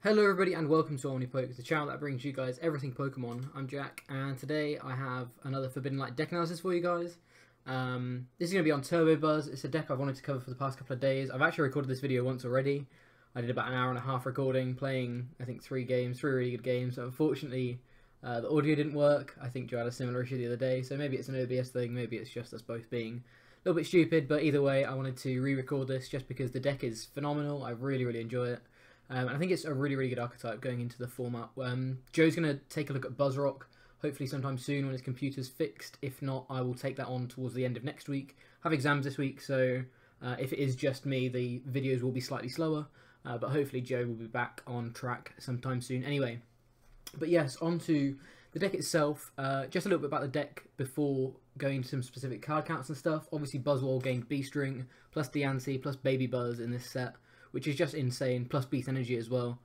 Hello everybody and welcome to OmniPoke, the channel that brings you guys everything Pokemon. I'm Jack and today I have another Forbidden Light deck analysis for you guys. This is going to be on Turbo Buzz. It's a deck I've wanted to cover for the past couple of days. I've actually recorded this video once already. I did about an hour and a half recording, playing I think three really good games. So unfortunately the audio didn't work. I think Joe had a similar issue the other day, so maybe it's an OBS thing, maybe it's just us both being a little bit stupid, but either way I wanted to re-record this just because the deck is phenomenal. I really enjoy it. I think it's a really good archetype going into the format. Joe's going to take a look at Buzzrock, hopefully sometime soon when his computer's fixed. If not, I will take that on towards the end of next week. I have exams this week, so if it is just me, the videos will be slightly slower. But hopefully Joe will be back on track sometime soon anyway. But yes, on to the deck itself. Just a little bit about the deck before going into some specific card counts and stuff. Obviously Buzzwole gained B-String, plus Diancie, plus Baby Buzz in this set, which is just insane, plus Beast Energy as well.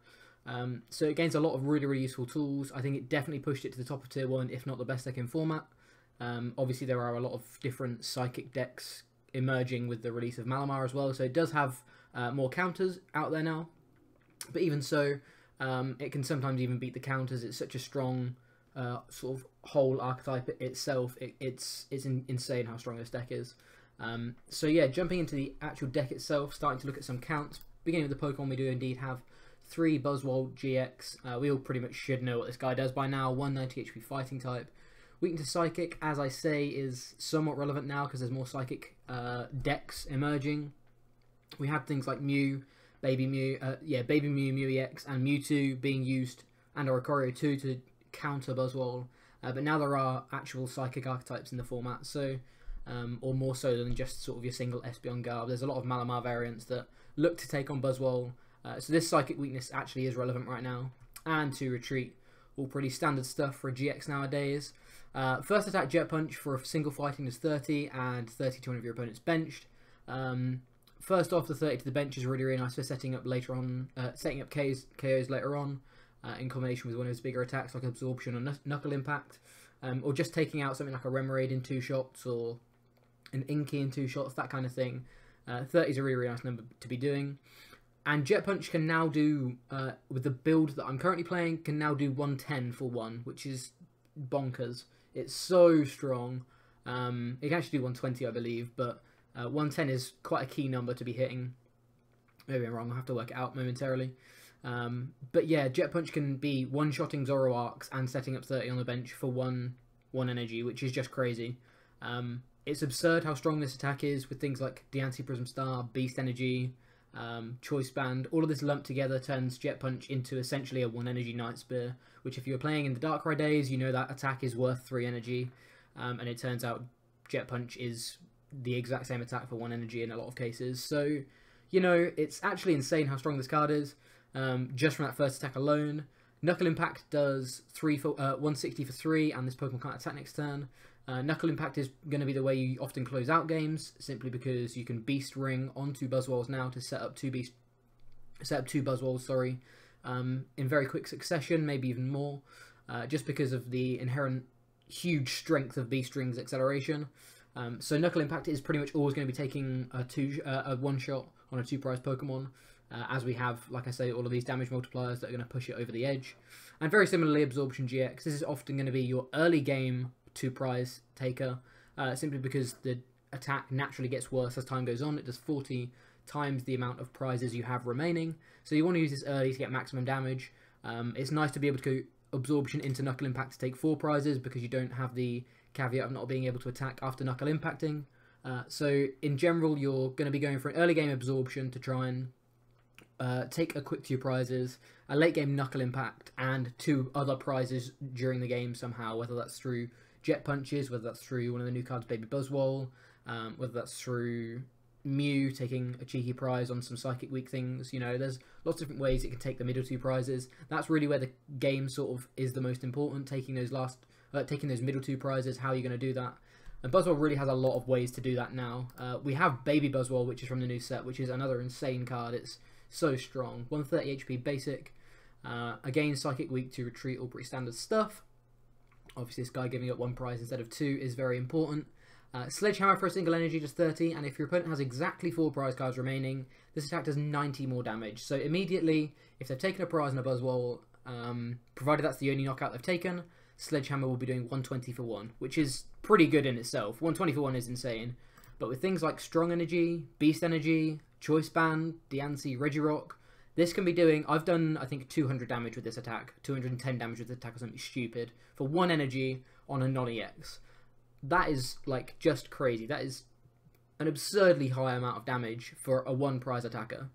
So it gains a lot of really useful tools. I think it definitely pushed it to the top of Tier 1, if not the best deck in format. Obviously there are a lot of different Psychic decks emerging with the release of Malamar as well, so it does have more counters out there now. But even so, it can sometimes even beat the counters. It's such a strong sort of whole archetype itself. It's insane how strong this deck is. So yeah, jumping into the actual deck itself, starting to look at some counts. Beginning with the Pokemon, we do indeed have 3 Buzzwole-GX. We all pretty much should know what this guy does by now. 190 HP fighting type. Weakened to Psychic, as I say, is somewhat relevant now because there's more Psychic decks emerging. We have things like Mew, Baby Mew, Mew EX, and Mewtwo being used, and Oricorio too, to counter Buzzwole. But now there are actual Psychic archetypes in the format, so or more so than just sort of your single Espeon Garb. There's a lot of Malamar variants that look to take on Buzzwole, so this Psychic weakness actually is relevant right now. And to Retreat, all pretty standard stuff for a GX nowadays. First attack Jet Punch for a single fighting is 30 and 30 to one of your opponent's benched. First off, the 30 to the bench is really nice for setting up later on, setting up KOs later on, in combination with one of his bigger attacks like Absorption or Knuckle Impact, or just taking out something like a Remoraid in 2 shots or an Inky in 2 shots, that kind of thing. 30 is a really nice number to be doing. And Jet Punch can now do, with the build that I'm currently playing, can now do 110 for 1, which is bonkers. It's so strong. It can actually do 120, I believe, but 110 is quite a key number to be hitting. Maybe I'm wrong, I'll have to work it out momentarily. But yeah, Jet Punch can be one-shotting Zoroarks and setting up 30 on the bench for one energy, which is just crazy. It's absurd how strong this attack is with things like Diancie Prism Star, Beast Energy, Choice Band. All of this lumped together turns Jet Punch into essentially a 1 energy Night Spear, which if you were playing in the Darkrai days, you know that attack is worth 3 energy. And it turns out Jet Punch is the exact same attack for 1 energy in a lot of cases. So, you know, it's actually insane how strong this card is, just from that first attack alone. Knuckle Impact does 160 for 3, and this Pokemon can't attack next turn. Knuckle Impact is going to be the way you often close out games, simply because you can Beast Ring onto Buzzwoles now to set up two Buzzwoles, in very quick succession, maybe even more, just because of the inherent huge strength of Beast Ring's acceleration. So Knuckle Impact is pretty much always going to be taking a one-shot on a 2-prize Pokemon, as we have, like I say, all of these damage multipliers that are going to push it over the edge. And very similarly, Absorption GX, this is often going to be your early game 2-prize taker, simply because the attack naturally gets worse as time goes on. It does 40 times the amount of prizes you have remaining, so you want to use this early to get maximum damage. It's nice to be able to go Absorption into Knuckle Impact to take 4 prizes, because you don't have the caveat of not being able to attack after Knuckle Impacting. So in general, you're going to be going for an early game Absorption to try and take a quick 2 prizes, a late game Knuckle Impact, and 2 other prizes during the game somehow, whether that's through Jet Punches, whether that's through one of the new cards, Baby Buzzwole, whether that's through Mew taking a cheeky prize on some Psychic weak things. You know, there's lots of different ways it can take the middle 2 prizes. That's really where the game sort of is the most important, taking those middle 2 prizes. How are you going to do that? And Buzzwole really has a lot of ways to do that now. We have Baby Buzzwole, which is from the new set, which is another insane card. It's so strong. 130 HP basic. Again, Psychic weak to Retreat, all pretty standard stuff. Obviously, this guy giving up 1 prize instead of 2 is very important. Sledgehammer for a single energy does 30, and if your opponent has exactly 4 prize cards remaining, this attack does 90 more damage. So immediately, if they've taken a prize in a Buzzwole, provided that's the only knockout they've taken, Sledgehammer will be doing 120 for 1, which is pretty good in itself. 120 for 1 is insane. But with things like Strong Energy, Beast Energy, Choice Band, Diancie, Regirock, this can be doing, I've done, I think, 200 damage with this attack, 210 damage with this attack or something stupid, for 1 energy on a non-EX. That is, like, just crazy. That is an absurdly high amount of damage for a 1 prize attacker.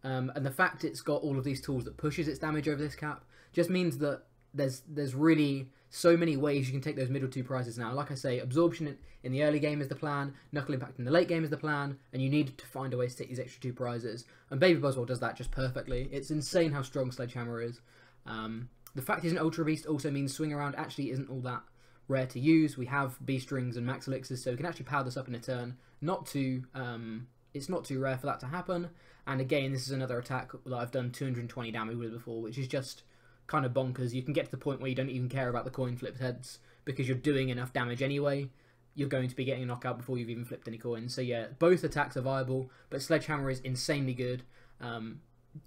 And the fact it's got all of these tools that pushes its damage over this cap just means that there's really so many ways you can take those middle 2 prizes now. Like I say, Absorption in the early game is the plan, Knuckle Impact in the late game is the plan, and you need to find a way to take these extra 2 prizes. And Baby Buzzwole does that just perfectly. It's insane how strong Sledgehammer is. The fact he's an Ultra Beast also means Swing Around actually isn't all that rare to use. We have Beast Rings and Max Elixirs, so we can actually power this up in a turn. It's not too rare for that to happen. And again, this is another attack that I've done 220 damage with before, which is just kind of bonkers. You can get to the point where you don't even care about the coin flipped heads because you're doing enough damage anyway. You're going to be getting a knockout before you've even flipped any coins. So yeah, both attacks are viable, but Sledgehammer is insanely good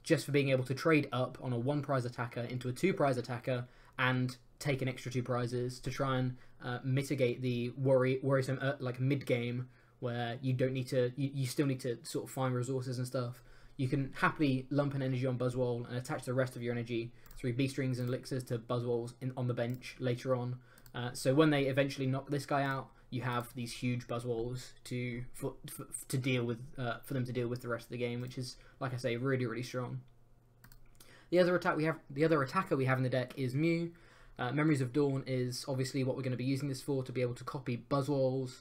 just for being able to trade up on a 1 prize attacker into a 2 prize attacker and take an extra 2 prizes to try and mitigate the worrisome like mid game where you don't need to, you still need to sort of find resources and stuff. You can happily lump an energy on Buzzwole and attach the rest of your energy through Beast Rings and Elixirs to Buzzwoles on the bench later on. So when they eventually knock this guy out, you have these huge Buzzwoles to deal with, for them to deal with the rest of the game, which is, like I say, really, really strong. The other attacker we have in the deck is Mew. Memories of Dawn is obviously what we're going to be using this for, to be able to copy Buzzwoles,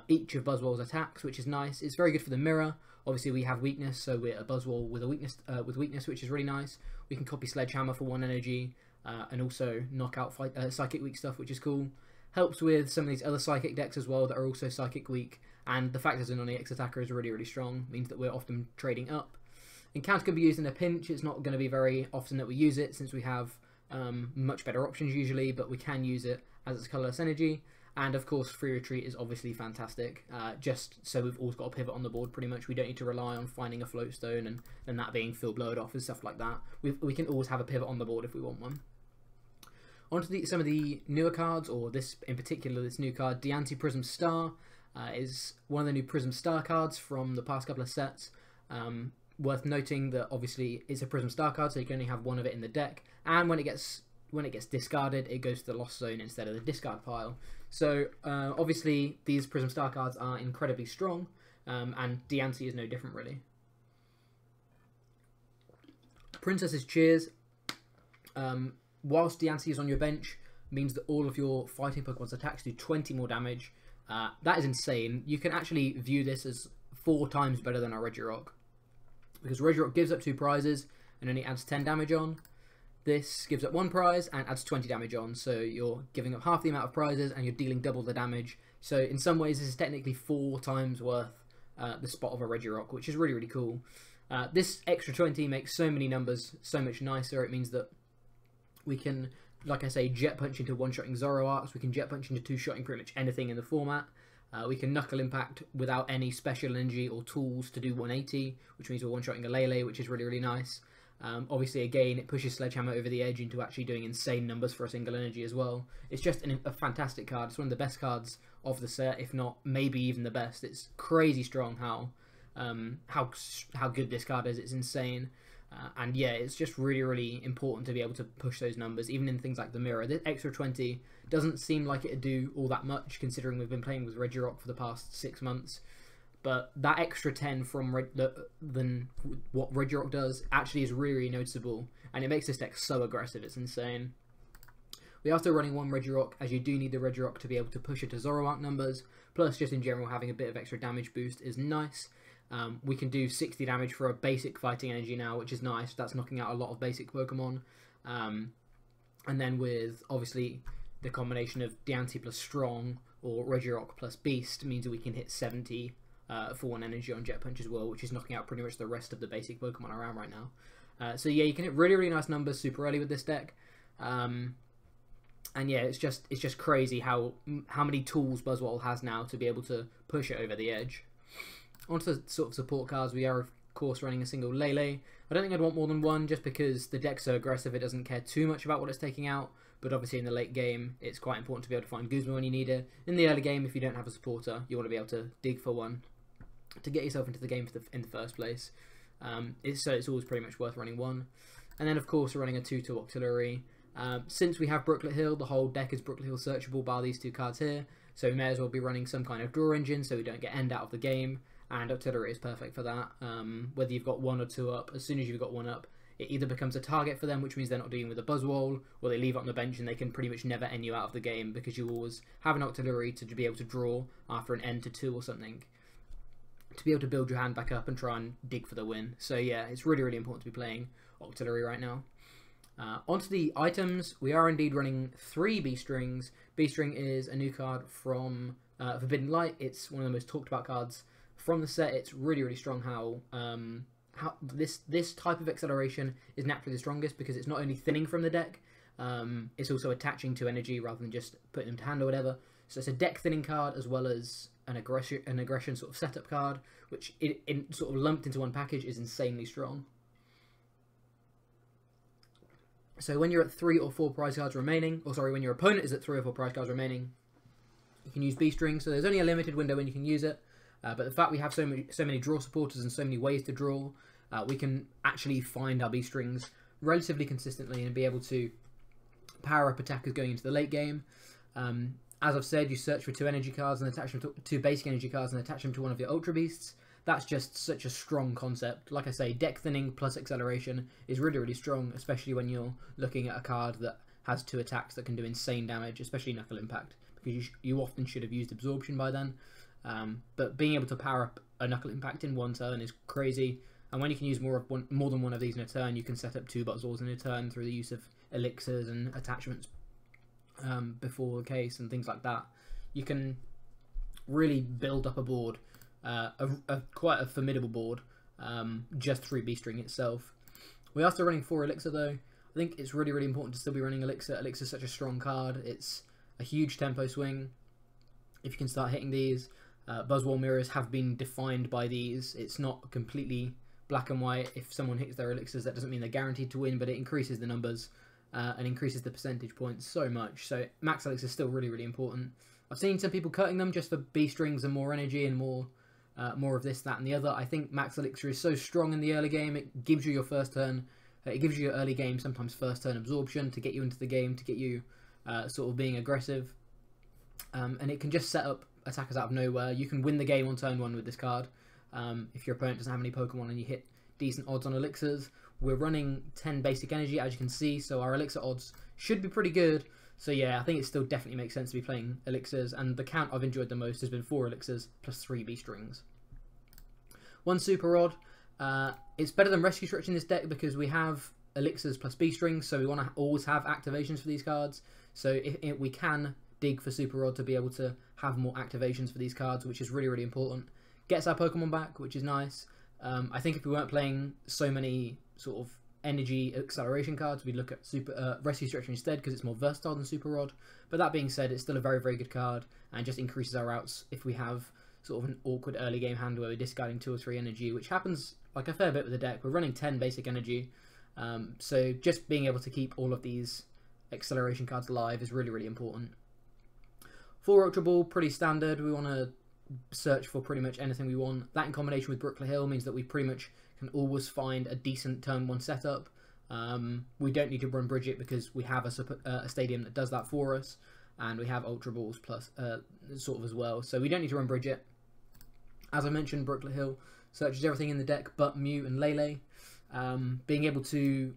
each of Buzzwole's attacks, which is nice. It's very good for the mirror. Obviously we have weakness, so we're a Buzzwole with a weakness, which is really nice. We can copy Sledgehammer for 1 energy, and also knock out Psychic weak stuff, which is cool. Helps with some of these other Psychic decks as well that are also Psychic weak, and the fact that it's a non-EX attacker is really, really strong. Means that we're often trading up. Encounter can be used in a pinch. It's not going to be very often that we use it, since we have much better options usually, but we can use it as its colourless energy. And of course, Free Retreat is obviously fantastic, just so we've always got a pivot on the board pretty much. We don't need to rely on finding a float stone and then that being full blowed off and stuff like that. We can always have a pivot on the board if we want one. On to some of the newer cards, or this in particular, this new card, Diancie Prism Star, is one of the new Prism Star cards from the past couple of sets. Worth noting that obviously it's a Prism Star card, so you can only have one of it in the deck, and when it gets discarded, it goes to the lost zone instead of the discard pile. So obviously these Prism Star cards are incredibly strong, and Diancie is no different really. Princess's Cheers. Whilst Diancie is on your bench, means that all of your fighting Pokemon's attacks do 20 more damage. That is insane. You can actually view this as 4 times better than our Regirock, because Regirock gives up 2 prizes and only adds 10 damage on. This gives up 1 prize and adds 20 damage on, so you're giving up half the amount of prizes and you're dealing double the damage. So in some ways this is technically 4 times worth the spot of a Regirock, which is really, really cool. This extra 20 makes so many numbers so much nicer. It means that we can, like I say, Jet Punch into one-shotting Zoroarks, we can Jet Punch into two-shotting pretty much anything in the format. We can Knuckle Impact without any special energy or tools to do 180, which means we're one-shotting a Lele, which is really, really nice. Obviously, again, it pushes Sledgehammer over the edge into actually doing insane numbers for a single energy as well. It's just a fantastic card. It's one of the best cards of the set, if not maybe even the best. It's crazy strong how good this card is. It's insane. And yeah, it's just really, really important to be able to push those numbers, even in things like the mirror. This extra 20 doesn't seem like it'd do all that much, considering we've been playing with Regirock for the past 6 months. But that extra 10 from than what Regirock does actually is really, really noticeable, and it makes this deck so aggressive, it's insane. We are still running 1 Regirock, as you do need the Regirock to be able to push it to Zoroark numbers, plus just in general having a bit of extra damage boost is nice. We can do 60 damage for a basic fighting energy now, which is nice. That's knocking out a lot of basic Pokemon. And then with, obviously, the combination of Diancie plus Strong or Regirock plus Beast means that we can hit 70 for 1 energy on Jet Punch as well, which is knocking out pretty much the rest of the basic Pokemon around right now. So yeah, you can hit really, really nice numbers super early with this deck. And And yeah, it's just crazy how many tools Buzzwole has now to be able to push it over the edge. Onto the sort of support cards, we are of course running a single Lele. I don't think I'd want more than one, just because the deck's so aggressive it doesn't care too much about what it's taking out. But obviously in the late game, it's quite important to be able to find Guzma when you need it. In the early game, if you don't have a supporter, you want to be able to dig for one to get yourself into the game in the first place. So it's always pretty much worth running one. And then of course we're running a 2/2 Octillery. Since we have Brooklet Hill, the whole deck is Brooklet Hill searchable by these two cards here. So we may as well be running some kind of draw engine so we don't get end out of the game. And Octillery is perfect for that. Whether you've got 1 or 2 up, as soon as you've got 1 up, it either becomes a target for them, which means they're not dealing with a Buzzwole, or they leave it on the bench and they can pretty much never end you out of the game because you always have an Octillery to be able to draw after an end to 2 or something, to be able to build your hand back up and try and dig for the win. So yeah, it's really, really important to be playing Octillery right now. Onto the items, we are indeed running 3 B-Strings. B-String is a new card from Forbidden Light. It's one of the most talked about cards from the set. It's really, really strong how this type of acceleration is naturally the strongest, because it's not only thinning from the deck, it's also attaching to energy rather than just putting them to hand or whatever. So it's a deck thinning card as well as an aggression sort of setup card, which in sort of lumped into one package is insanely strong. So when you're at 3 or 4 prize cards remaining, or sorry, when your opponent is at 3 or 4 prize cards remaining, you can use B-String. So there's only a limited window when you can use it. But the fact we have so many draw supporters and so many ways to draw, we can actually find our B-Strings relatively consistently and be able to power up attackers going into the late game. As I've said, you search for 2 energy cards and attach them to 2 basic energy cards and attach them to one of your Ultra Beasts. That's just such a strong concept. Like I say, deck thinning plus acceleration is really, really strong, especially when you're looking at a card that has 2 attacks that can do insane damage, especially Knuckle Impact, because you often should have used Absorption by then. But being able to power up a Knuckle Impact in 1 turn is crazy. And when you can use more than one of these in a turn, you can set up 2 Buzzwoles in a turn through the use of elixirs and attachments before the case and things like that. You can really build up a board, quite a formidable board, just through B-String itself. We are still running 4 Elixir though. I think it's really, really important to still be running Elixir. Elixir is such a strong card. It's a huge tempo swing. If you can start hitting these, Buzzwole mirrors have been defined by these. It's not completely black and white. If someone hits their Elixirs, that doesn't mean they're guaranteed to win, but it increases the numbers and increases the percentage points so much. So Max Elixir is still really, really important. I've seen some people cutting them just for B-Strings and more energy and more of this, that, and the other. I think Max Elixir is so strong in the early game. It gives you your first turn. It gives you your early game, sometimes first turn absorption to get you into the game, to get you sort of being aggressive. And it can just set up attackers out of nowhere. You can win the game on turn 1 with this card. If your opponent doesn't have any Pokemon and you hit decent odds on Elixirs. We're running 10 basic energy, as you can see, so our Elixir odds should be pretty good. So yeah, I think it still definitely makes sense to be playing Elixirs, and the count I've enjoyed the most has been 4 Elixirs plus 3 B-Strings. 1 Super Odd. It's better than Rescue Stretch in this deck because we have Elixirs plus B-Strings, so we want to always have activations for these cards. So if we can dig for Super Odd to be able to have more activations for these cards, which is really, really important. Gets our Pokemon back, which is nice. I think if we weren't playing so many sort of energy acceleration cards, we'd look at Rescue Stretcher instead because it's more versatile than Super Rod. But that being said, it's still a very, very good card and just increases our outs if we have sort of an awkward early game hand where we're discarding 2 or 3 energy, which happens like a fair bit with the deck. We're running 10 basic energy, so just being able to keep all of these acceleration cards alive is really, really important. 4 Ultra Ball, pretty standard. We want to search for pretty much anything we want. That in combination with Brooklet Hill means that we pretty much can always find a decent turn 1 setup. We don't need to run Bridget because we have a stadium that does that for us, and we have Ultra Balls plus sort of as well. So we don't need to run Bridget. As I mentioned, Brooklet Hill searches everything in the deck but Mew and Lele. Being able to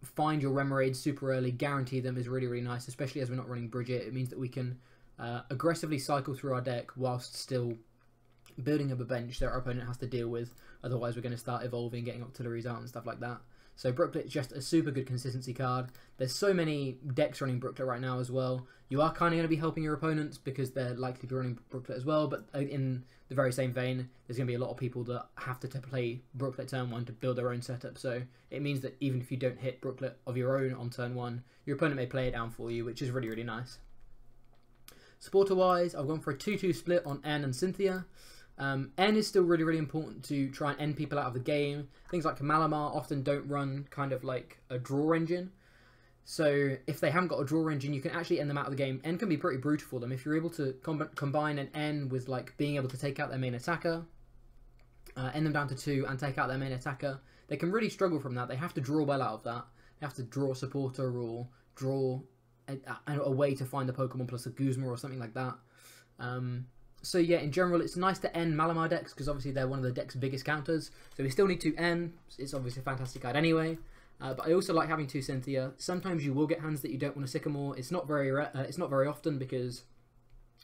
find your Remoraid super early, guarantee them, is really, really nice, especially as we're not running Bridget. It means that we can aggressively cycle through our deck whilst still building up a bench that our opponent has to deal with. Otherwise we're going to start evolving, getting Octilleries out and stuff like that. So Brooklet is just a super good consistency card. There's so many decks running Brooklet right now as well. You are kind of going to be helping your opponents because they're likely to be running Brooklet as well, but in the very same vein, there's going to be a lot of people that have to play Brooklet turn 1 to build their own setup. So it means that even if you don't hit Brooklet of your own on turn 1, your opponent may play it down for you, which is really, really nice. Supporter-wise, I've gone for a 2-2 split on N and Cynthia. N is still really, really important to try and end people out of the game. Things like Malamar often don't run kind of like a draw engine. So if they haven't got a draw engine, you can actually end them out of the game. N can be pretty brutal for them. If you're able to combine an N with like being able to take out their main attacker, end them down to 2 and take out their main attacker, they can really struggle from that. They have to draw well out of that. They have to draw a supporter or draw a way to find the Pokemon plus a Guzma or something like that. So yeah, in general, it's nice to end Malamar decks because obviously they're one of the deck's biggest counters. So we still need to end. It's obviously a fantastic card anyway. But I also like having 2 Cynthia. Sometimes you will get hands that you don't want to Sycamore. It's not very often because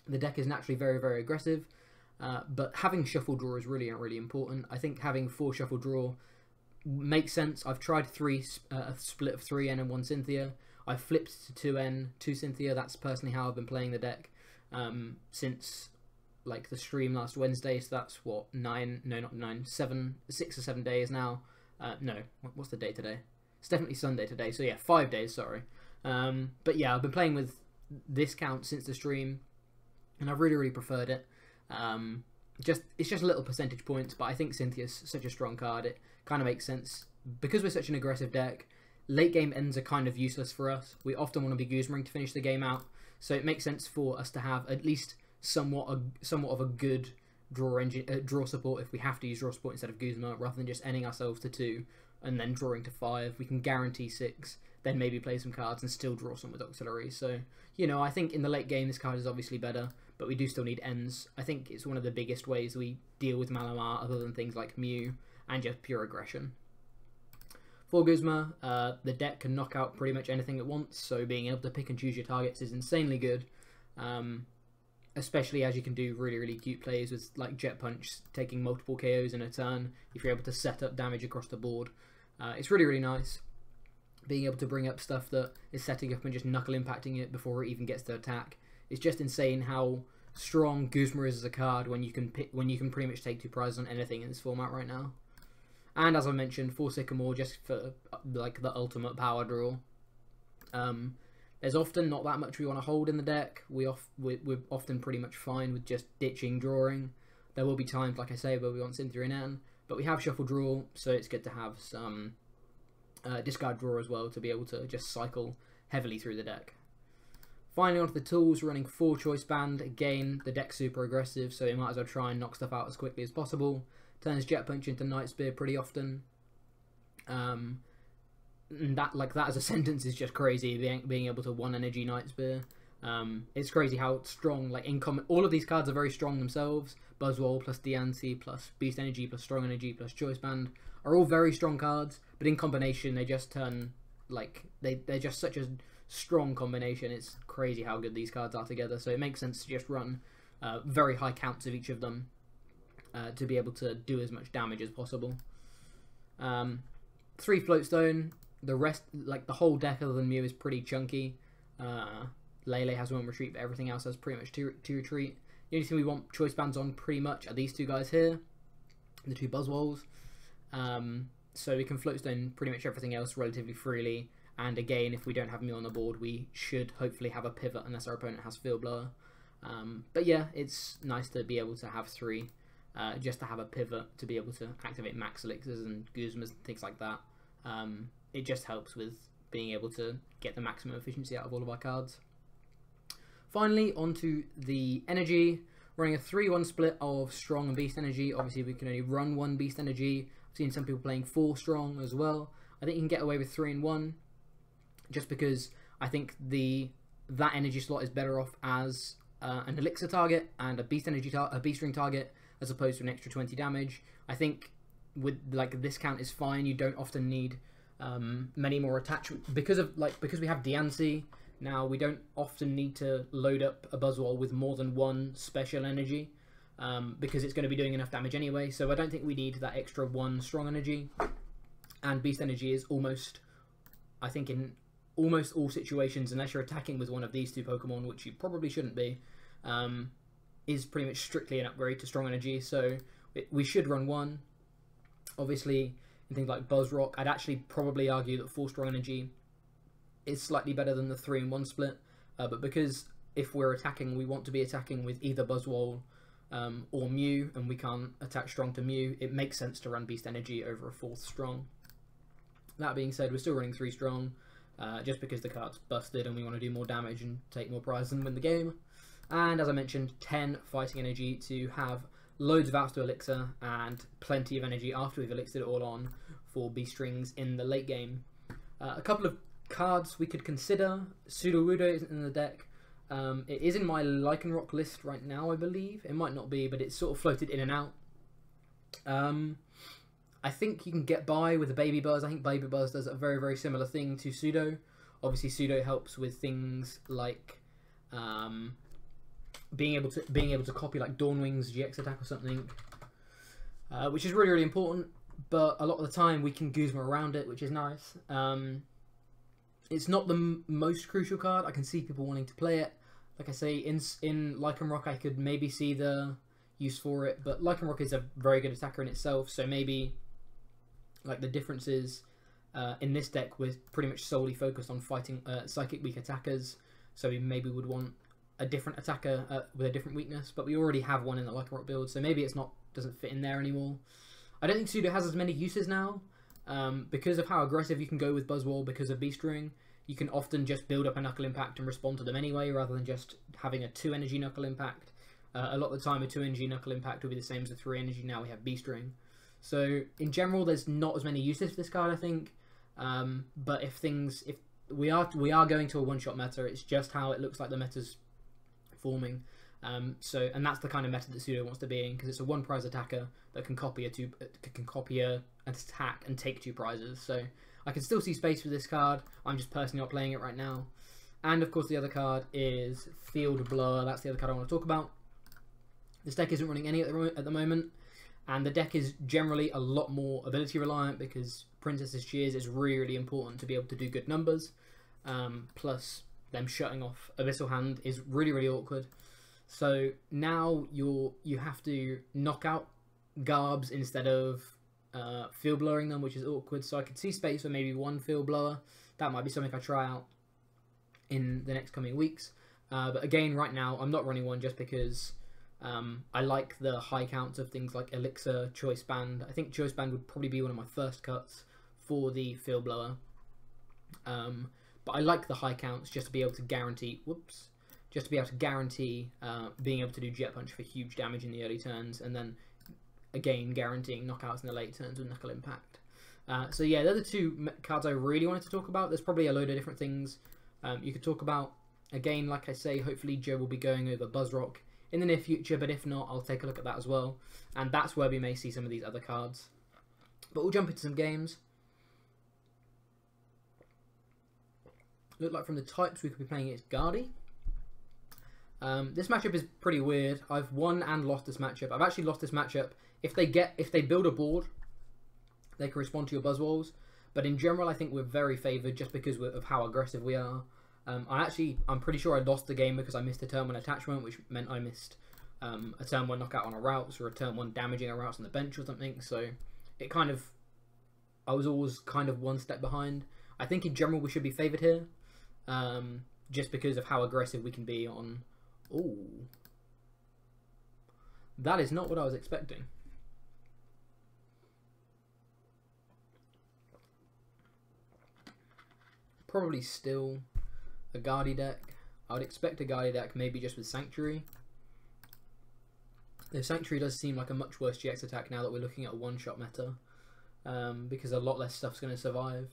the deck is naturally very, very aggressive. But having shuffle draw is really, really important. I think having 4 shuffle draw makes sense. I've tried a split of 3 N and 1 Cynthia. I've flipped to 2 N, 2 Cynthia. That's personally how I've been playing the deck since like the stream last Wednesday. So that's what, 6 or 7 days now. No, what's the day today? It's definitely Sunday today. So yeah, 5 days. Sorry. But yeah, I've been playing with this count since the stream, and I've really, really preferred it. It's just little percentage points, but I think Cynthia's such a strong card. It kind of makes sense because we're such an aggressive deck. Late game ends are kind of useless for us. We often want to be Guzmaing to finish the game out, so it makes sense for us to have at least somewhat of a good draw support if we have to use draw support instead of Guzma, rather than just ending ourselves to 2 and then drawing to 5. We can guarantee 6, then maybe play some cards and still draw some with Octillery. So, you know, I think in the late game this card is obviously better, but we do still need ends. I think it's one of the biggest ways we deal with Malamar other than things like Mew and just pure aggression. For Guzma, the deck can knock out pretty much anything at once, so being able to pick and choose your targets is insanely good. Especially as you can do really, really cute plays with like Jet Punch taking multiple KOs in a turn if you're able to set up damage across the board. It's really, really nice being able to bring up stuff that is setting up and just knuckle impacting it before it even gets to attack. It's just insane how strong Guzma is as a card when you can pretty much take 2 prizes on anything in this format right now. And as I mentioned, for Sycamore, just for like the ultimate power draw. There's often not that much we want to hold in the deck. We're often pretty much fine with just ditching drawing. There will be times, like I say, where we want Cynthia and N, but we have shuffle draw, so it's good to have some discard draw as well to be able to just cycle heavily through the deck. Finally, onto the tools, running 4 Choice Band. Again, the deck's super aggressive, so you might as well try and knock stuff out as quickly as possible. Turns Jet Punch into Night Spear pretty often. And that as a sentence is just crazy, being able to 1 energy Night Spear. It's crazy how strong, like in common, all of these cards are very strong themselves. Buzzwole plus Diancie plus Beast Energy plus Strong Energy plus Choice Band are all very strong cards, but in combination they just turn, like, they're just such a strong combination. It's crazy how good these cards are together, so it makes sense to just run very high counts of each of them to be able to do as much damage as possible. 3 Floatstone. The rest, like the whole deck other than Mew, is pretty chunky. Lele has 1 retreat, but everything else has pretty much 2 retreat. The only thing we want Choice Bands on pretty much are these 2 guys here, the 2 Buzzwoles. So we can Floatstone pretty much everything else relatively freely. And again, if we don't have Mew on the board, we should hopefully have a pivot unless our opponent has Field Blower. But yeah, it's nice to be able to have 3, just to have a pivot to be able to activate Max Elixirs and Guzmas and things like that. It just helps with being able to get the maximum efficiency out of all of our cards. Finally, onto the energy. Running a 3-1 split of Strong and Beast Energy. Obviously, we can only run 1 Beast Energy. I've seen some people playing 4 Strong as well. I think you can get away with 3 and 1, just because I think that energy slot is better off as an Elixir target and a Beast Ring target, as opposed to an extra 20 damage. I think with like this count is fine. You don't often need many more attachments because we have Diancie now. We don't often need to load up a Buzzwole with more than 1 special energy because it's going to be doing enough damage anyway. So I don't think we need that extra 1 strong energy. and Beast Energy is almost, I think in almost all situations, unless you're attacking with one of these two Pokemon, which you probably shouldn't be, is pretty much strictly an upgrade to Strong Energy. So we should run one. Obviously, in things like Buzzrock, I'd actually probably argue that 4 Strong Energy is slightly better than the 3-in-1 split. But because if we're attacking, we want to be attacking with either Buzzwole or Mew, and we can't attack strong to Mew, it makes sense to run Beast Energy over a 4th Strong. That being said, we're still running 3 Strong, just because the card's busted and we want to do more damage and take more prizes and win the game. And as I mentioned, 10 Fighting Energy to have loads of outs to Elixir and plenty of energy after we've Elixired it all on for Beast Strings in the late game. A couple of cards we could consider. Sudowoodo isn't in the deck. It is in my Lycanroc list right now, I believe. It might not be, but it's sort of floated in and out. I think you can get by with a Baby Buzz. I think Baby Buzz does a very, very similar thing to Pseudo. Obviously, Pseudo helps with things like being able to copy like Dawnwing's GX attack or something, which is really, really important. But a lot of the time, we can Guzma around it, which is nice. It's not the most crucial card. I can see people wanting to play it. Like I say, in Lycanroc, I could maybe see the use for it, but Lycanroc is a very good attacker in itself, so maybe like the differences in this deck was pretty much solely focused on fighting psychic weak attackers, so we maybe would want a different attacker with a different weakness, but we already have one in the Lycanroc build, so maybe it's not doesn't fit in there anymore. I don't think Pseudo has as many uses now, because of how aggressive you can go with Buzzwole because of Beast Ring. You can often just build up a Knuckle Impact and respond to them anyway, rather than just having a 2 energy Knuckle Impact. A lot of the time a 2 energy Knuckle Impact will be the same as a 3 energy. Now we have Beast Ring. So in general, there's not as many uses for this card, I think. But if we are going to a one-shot meta, it's just how it looks like the meta's forming. And that's the kind of meta that Pseudo wants to be in, because it's a 1 prize attacker that can copy an attack and take 2 prizes. So I can still see space for this card. I'm just personally not playing it right now. And of course the other card is Field Blower. That's the other card I want to talk about. This deck isn't running any at the moment, and the deck is generally a lot more ability reliant because Princess's Cheers is really, really important to be able to do good numbers. Plus them shutting off Abyssal Hand is really, really awkward. So now you have to knock out Garbs instead of Field Blowing them, which is awkward. So I could see space for maybe 1 Field Blower. That might be something I try out in the next coming weeks. But again, right now I'm not running one just because I like the high counts of things like Elixir, Choice Band. I think Choice Band would probably be one of my first cuts for the Field Blower. But I like the high counts just to be able to guarantee, being able to do Jet Punch for huge damage in the early turns, and then again guaranteeing knockouts in the late turns with Knuckle Impact. So yeah, they're the 2 cards I really wanted to talk about. There's probably a load of different things you could talk about. Again, like I say, hopefully Joe will be going over Buzzrock in the near future, but if not, I'll take a look at that as well. And that's where we may see some of these other cards. But we'll jump into some games. Look like from the types we could be playing against Guardy. This matchup is pretty weird. I've won and lost this matchup. I've actually lost this matchup. If they build a board, they can respond to your Buzzwoles. But in general, I think we're very favoured just because of how aggressive we are. I'm pretty sure I lost the game because I missed a turn 1 attachment, which meant I missed a turn 1 knockout on a routes or a turn 1 damaging a routes on the bench or something. So I was always kind of 1 step behind. I think in general we should be favoured here, just because of how aggressive we can be on. Ooh, that is not what I was expecting. Probably still a Guardy deck. I would expect a Guardy deck maybe just with Sanctuary. The Sanctuary does seem like a much worse GX attack now that we're looking at a one-shot meta, because a lot less stuff's going to survive.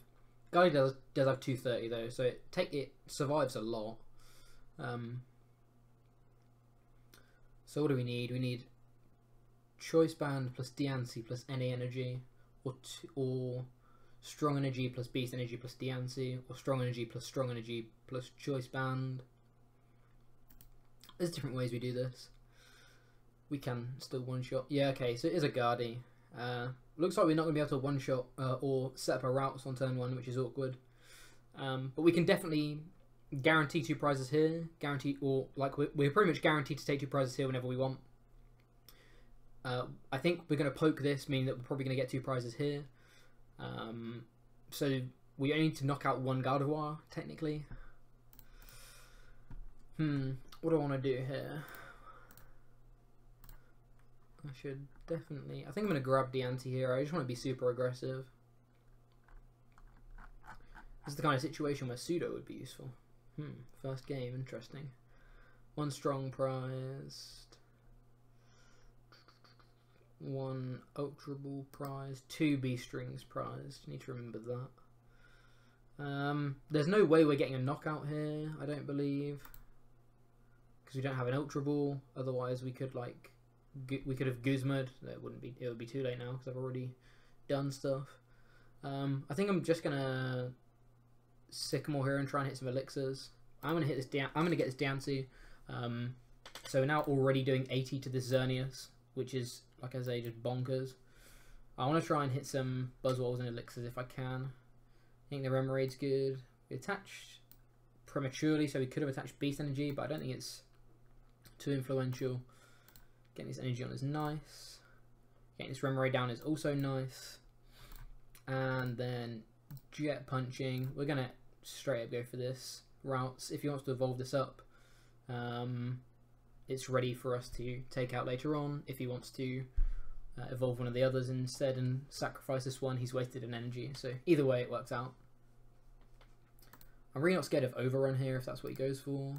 Guardy does have 230 though, so it survives a lot. So what do we need? We need Choice Band plus Diancie plus NA Energy, or Strong Energy plus Beast Energy plus Diancie, or Strong Energy plus Choice Band. There's different ways we do this. We can still one-shot. Yeah, okay, so it is a Guardy. Looks like we're not going to be able to one-shot or set up our routes on turn 1, which is awkward. But we can definitely guarantee 2 prizes here. We're pretty much guaranteed to take 2 prizes here whenever we want. I think we're going to poke this, meaning that we're probably going to get 2 prizes here. So we only need to knock out 1 Gardevoir, technically. What do I want to do here? I should definitely... I think I'm going to grab Diancie here. I just want to be super aggressive. This is the kind of situation where Pseudo would be useful. First game, interesting. 1 strong prized. 1 Ultra Ball prized. 2 B-Strings prized. Need to remember that. There's no way we're getting a knockout here, I don't believe. Because we don't have an Ultra Ball. Otherwise we could like... We could have Guzma'd. It would be too late now because I've already done stuff. I think I'm just gonna Sycamore here and try and hit some elixirs. I'm gonna hit this. I'm gonna get this Diancie. So we're now already doing 80 to this Xerneas, which is, like I say, just bonkers. I want to try and hit some Buzzwoles and elixirs if I can. I think the Remoraid's good. We attached prematurely, so we could have attached Beast Energy, but I don't think it's too influential. Getting this energy on is nice. Getting this Remoraid down is also nice. And then Jet Punching. We're going to straight up go for this. Routes. If he wants to evolve this up, it's ready for us to take out later on. If he wants to evolve one of the others instead and sacrifice this one, he's wasted an energy. So either way, it works out. I'm really not scared of Overrun here if that's what he goes for.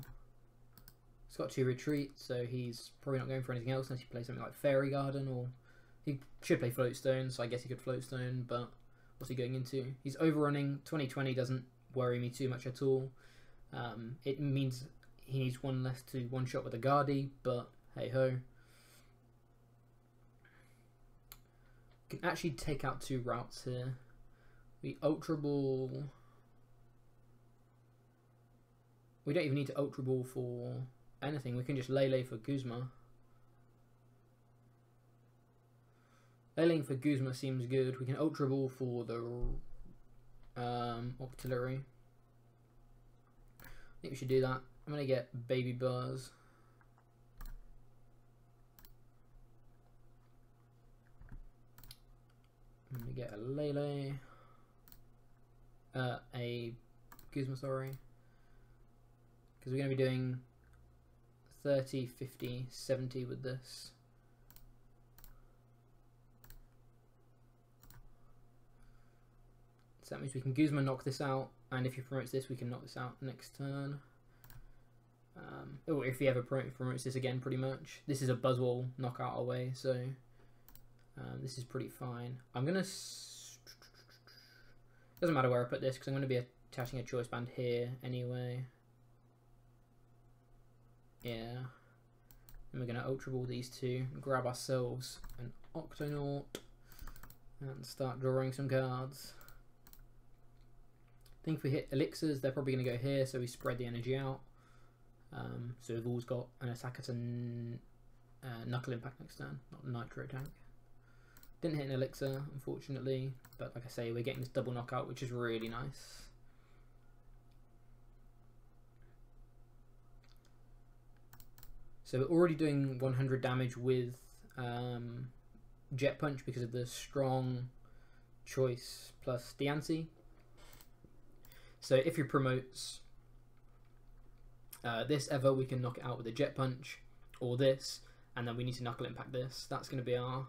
He's got 2 retreats, so he's probably not going for anything else unless he plays something like Fairy Garden, or he should play Floatstone, so I guess he could Floatstone, but what's he going into? He's overrunning. 2020 doesn't worry me too much at all. It means he needs 1 less to one-shot with a Guardy, but hey-ho. Can actually take out 2 routes here. We Ultra Ball. We don't even need to Ultra Ball for anything. We can just Lele for Guzma. Leleing for Guzma seems good. We can Ultra Ball for the Octillery. I think we should do that. I'm going to get Baby Buzz. I'm going to get a Lele. A Guzma, sorry. Because we're going to be doing 30, 50, 70 with this. So that means we can Guzma knock this out, and if he promotes this, we can knock this out next turn. Or if he ever promotes this again, pretty much. This is a Buzzwole knockout away, so this is pretty fine. I'm going to... Doesn't matter where I put this, because I'm going to be attaching a Choice Band here anyway. Yeah. And we're going to Ultra Ball these 2, grab ourselves an Octonaut, and start drawing some cards. I think if we hit elixirs, they're probably going to go here, so we spread the energy out. So we've always got an attacker to Knuckle Impact next turn, not Nitro Tank. Didn't hit an elixir, unfortunately, but like I say, we're getting this double knockout, which is really nice. So we're already doing 100 damage with Jet Punch because of the strong choice plus Diancie. So if he promotes this ever, we can knock it out with a Jet Punch, or this, and then we need to Knuckle Impact this. That's going to be our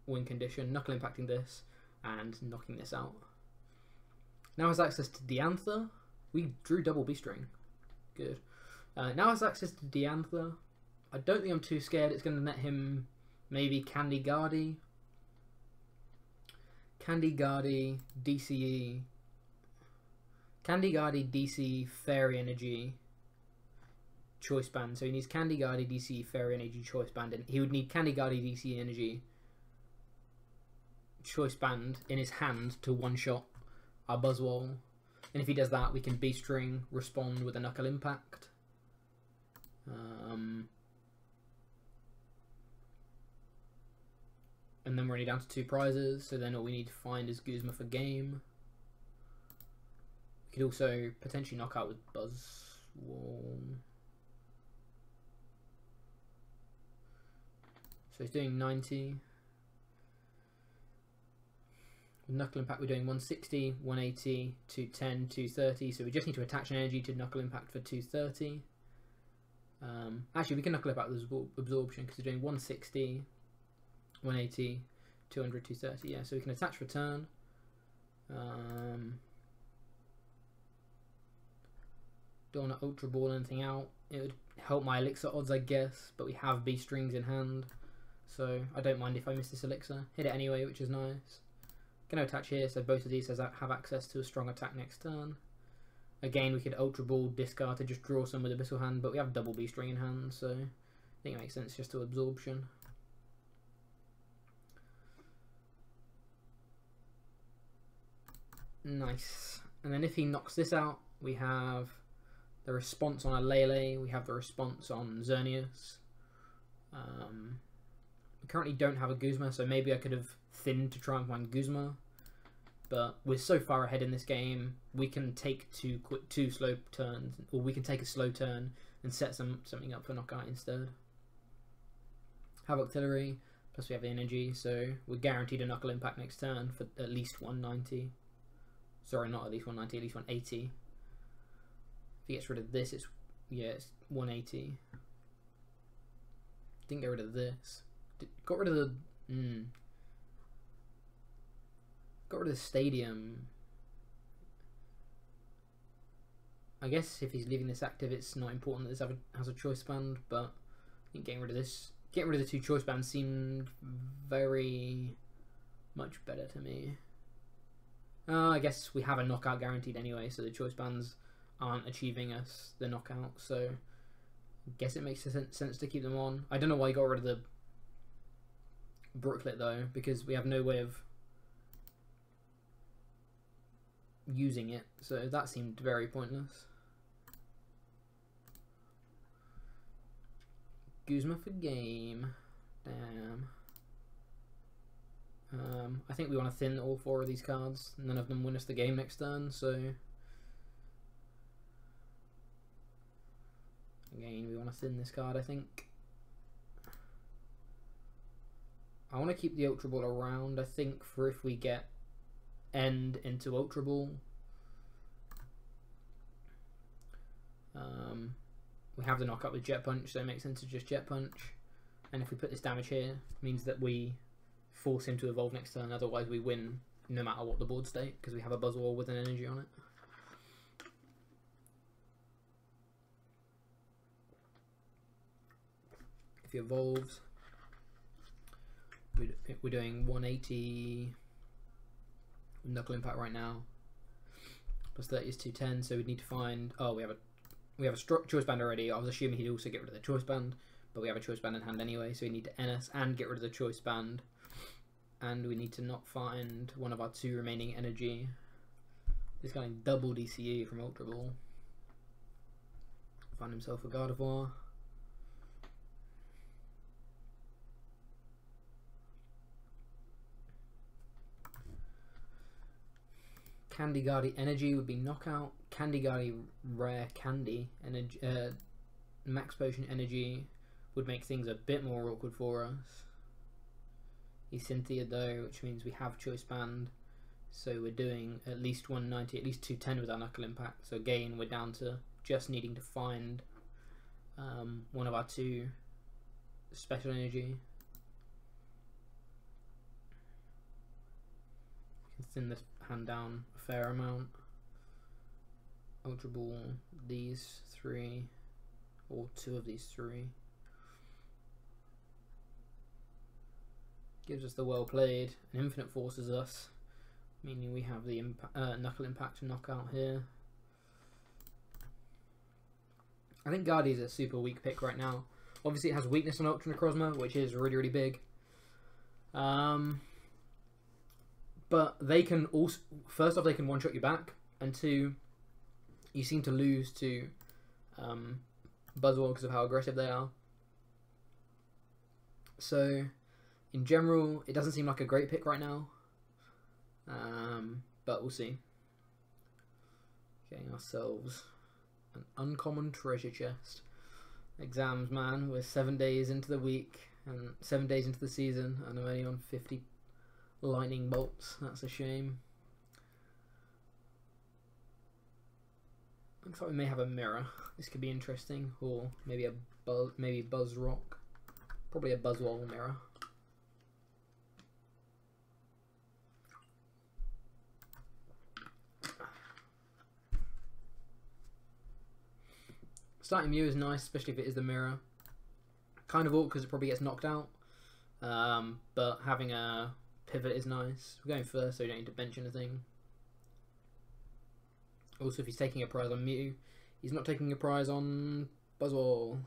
win condition, Knuckle Impacting this, and knocking this out. Now has access to Diantha. We drew double B-String. Good. Now has access to Diantha. I don't think I'm too scared. It's going to net him maybe Candy Guardy. Candy Guardy, DCE. Candy Guardy, DCE, Fairy Energy, Choice Band. So he needs Candy Guardy, DCE, Fairy Energy, Choice Band. And he would need Candy Guardy, DCE Energy, Choice Band in his hand to one-shot our Buzzwole. And if he does that, we can B-String, respond with a Knuckle Impact. And then we're only down to 2 prizes, so then all we need to find is Guzma for game. We could also potentially knock out with Buzzwole. So he's doing 90. With Knuckle Impact we're doing 160, 180, 210, 230. So we just need to attach an energy to Knuckle Impact for 230. Actually we can Knuckle Impact with Absorption because we're doing 160, 180, 200, 230. Yeah, so we can attach return. Don't want to Ultra Ball anything out. It would help my Elixir odds, I guess, but we have B strings in hand, so I don't mind if I miss this Elixir. Hit it anyway, which is nice. Going to attach here, so both of these have access to a strong attack next turn. Again, we could Ultra Ball, discard to just draw some with Abyssal Hand, but we have double B string in hand, so I think it makes sense just to Absorption. Nice. And then if he knocks this out, we have the response on a Lele, we have the response on Xerneas. We currently don't have a Guzma, so maybe I could have thinned to try and find Guzma. But we're so far ahead in this game, we can take two slow turns, or we can take a slow turn and set something up for knockout instead. Have Octillery, plus we have the energy, so we're guaranteed a Knuckle Impact next turn for at least 190. Sorry, not at least 190, at least 180. If he gets rid of this, it's 180. Didn't get rid of this. Got rid of the got rid of the stadium. I guess if he's leaving this active, it's not important that this has a choice band, but I think getting rid of the 2 choice bands seemed very much better to me. I guess we have a knockout guaranteed anyway, so the choice bands aren't achieving us the knockout, so I guess it makes sense to keep them on. I don't know why you got rid of the Brooklet though, because we have no way of using it, so that seemed very pointless. Guzma for game. Damn. I think we want to thin all 4 of these cards. None of them win us the game next turn, so again we want to thin this card, I think. I want to keep the Ultra Ball around, I think, for if we get End into Ultra Ball. We have the knockout with Jet Punch, so it makes sense to just Jet Punch. And if we put this damage here, it means that we force him to evolve next turn, otherwise we win no matter what the board state, because we have a Buzzwole with an energy on it. If he evolves, we're doing 180 Knuckle Impact right now. Plus 30 is 210, so we'd need to find... Oh, we have a choice band already. I was assuming he'd also get rid of the choice band, but we have a choice band in hand anyway, so we need to NS and get rid of the choice band. And we need to not find one of our 2 remaining energy. This guy double DCE from Ultra Ball. Find himself a Gardevoir. Candy energy would be knockout. Candy rare candy energy. Max potion energy would make things a bit more awkward for us. He's Cynthia though, which means we have choice band, so we're doing at least 190, at least 210 with our Knuckle Impact. So again, we're down to just needing to find one of our 2 special energy. Can thin the hand down a fair amount. Ultra Ball these 3, or 2 of these 3. Gives us the well played, and Infinite forces us, meaning we have the Knuckle Impact to knock out here. I think Guardi's a super weak pick right now. Obviously it has weakness on Ultra Necrozma, which is really, really big. But they can also, first off, they can one-shot you back, and 2, you seem to lose to Buzzwole because of how aggressive they are. So in general, it doesn't seem like a great pick right now. But we'll see. Getting ourselves an uncommon treasure chest. Exams, man. We're 7 days into the week and 7 days into the season, and I'm only on 50 lightning bolts. That's a shame. Looks like we may have a mirror. This could be interesting, or maybe Buzzrock. Probably a Buzzwole mirror. Starting Mew is nice, especially if it is the mirror. Kind of awkward because it probably gets knocked out. But having a pivot is nice. We're going first, so you don't need to bench anything. Also, if he's taking a prize on Mew, he's not taking a prize on Buzzwole.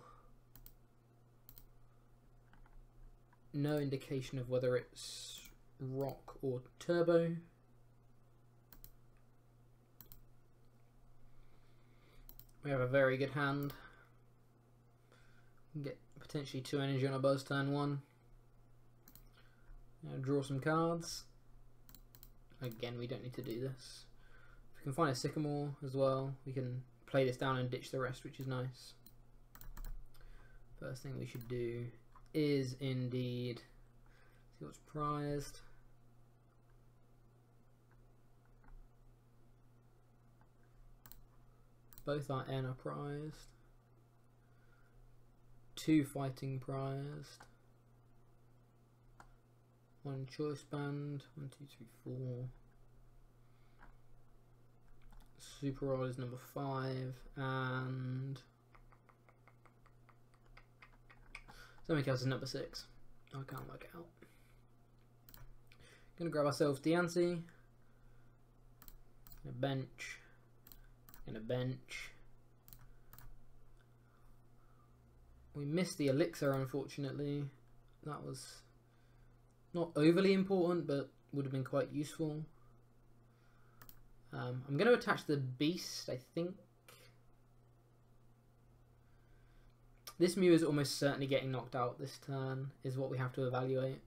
No indication of whether it's Rock or Turbo. We have a very good hand. We can get potentially 2 energy on a Buzz turn 1. Draw some cards. Again, we don't need to do this. If we can find a Sycamore as well, we can play this down and ditch the rest, which is nice. First thing we should do is indeed see what's prized. Both our N are prized. 2 fighting prized. 1 choice band. 1, 2, 3, 4. Super Roll is number 5, and something else is number 6. I can't work it out. Gonna grab ourselves Diancie. Gonna bench. Gonna bench. We missed the Elixir, unfortunately. That was not overly important, but would have been quite useful. I'm going to attach the Beast, I think. This Mew is almost certainly getting knocked out this turn, is what we have to evaluate.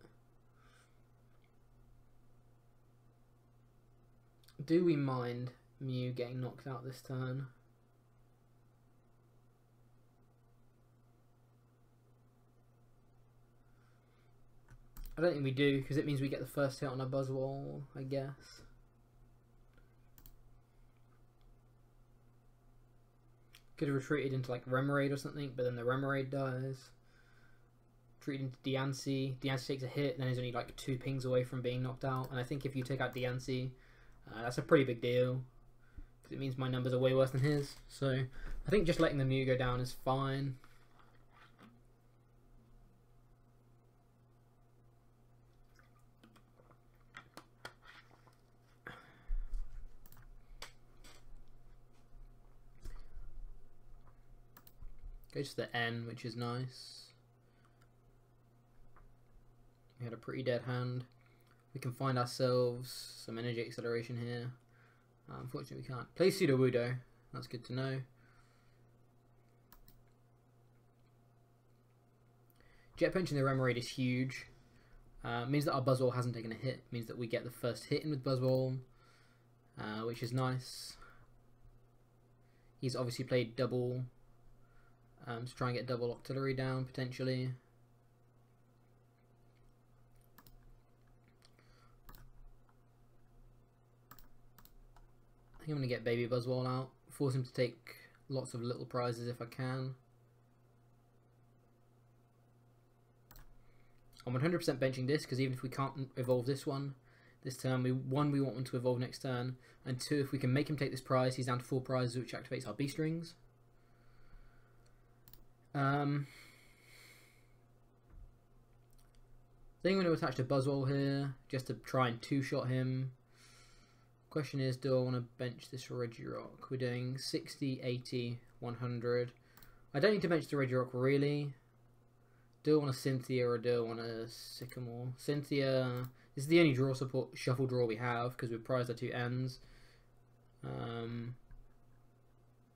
Do we mind Mew getting knocked out this turn? I don't think we do, because it means we get the first hit on a Buzzwole, I guess. Could have retreated into like Remoraid or something, but then the Remoraid dies. Retreated into Diancie. Diancie takes a hit, and then he's only like 2 pings away from being knocked out. And I think if you take out Diancie, that's a pretty big deal, because it means my numbers are way worse than his. So I think just letting the Mew go down is fine. Goes to the N, which is nice. We had a pretty dead hand. We can find ourselves some energy acceleration here. Unfortunately, we can't. Play Sudowoodo. That's good to know. Jet Punch in the Remoraid is huge. Means that our Buzzwole hasn't taken a hit. Means that we get the first hit in with Buzzwole, which is nice. He's obviously played double. To try and get double Octillery down, potentially. I think I'm going to get Baby Buzzwole out. Force him to take lots of little prizes if I can. I'm 100% benching this, because even if we can't evolve this one this turn, we want one to evolve next turn, and 2, if we can make him take this prize, he's down to 4 prizes, which activates our Beast Rings. I think I'm going to attach to Buzzwole here, just to try and 2-shot him. Question is, do I want to bench this Regirock? We're doing 60, 80, 100. I don't need to bench the Regirock, really. Do I want a Cynthia or do I want a Sycamore? Cynthia, this is the only draw support, shuffle draw we have, because we've prized our 2 ends.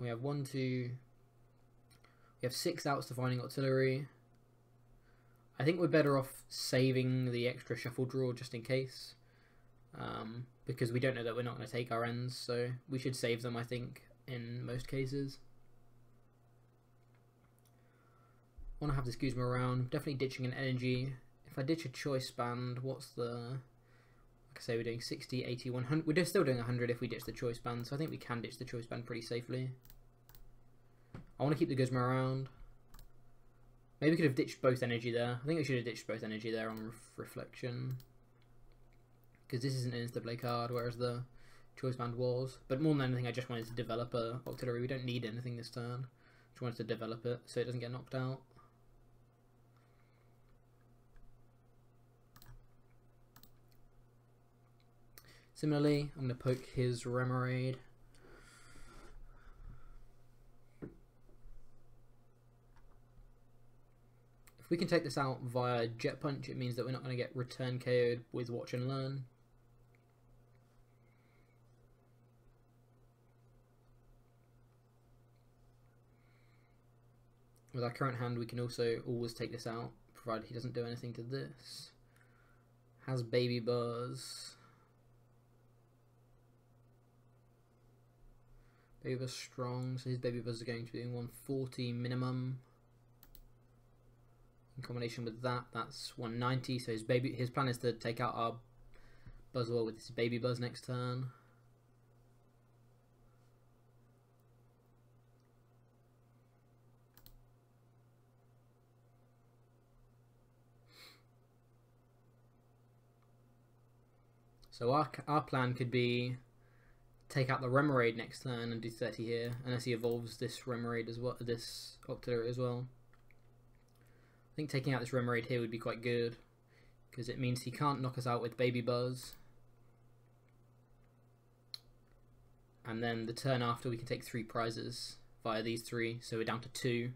We have 1, 2... We have 6 outs to finding Octillery. I think we're better off saving the extra shuffle draw just in case. Because we don't know that we're not going to take our ends, so we should save them, I think, in most cases. I want to have this Guzma around. Definitely ditching an energy. If I ditch a choice band, what's the... Like I say, we're doing 60, 80, 100. We're still doing 100 if we ditch the choice band, so I think we can ditch the choice band pretty safely. I want to keep the Guzma around. Maybe we could have ditched both energy there. I think we should have ditched both energy there on reflection. Because this isn't an insta-play card, whereas the choice band was. But more than anything, I just wanted to develop a Octillery. We don't need anything this turn. Just wanted to develop it so it doesn't get knocked out. Similarly, I'm going to poke his Remoraid. If we can take this out via Jet Punch, it means that we're not going to get return KO'd with Watch and Learn. With our current hand, we can also always take this out, provided he doesn't do anything to this. Has Baby Buzz. Baby Buzz strong, so his Baby Buzz is going to be 140 minimum. In combination with that, that's 190. So his plan is to take out our Buzzwole with his Baby Buzz next turn. So our plan could be take out the Remoraid next turn and do 30 here, unless he evolves this Remoraid as well, this Octillery as well. I think taking out this Remoraid here would be quite good, because it means he can't knock us out with Baby Buzz. And then the turn after we can take 3 prizes via these 3, so we're down to 2.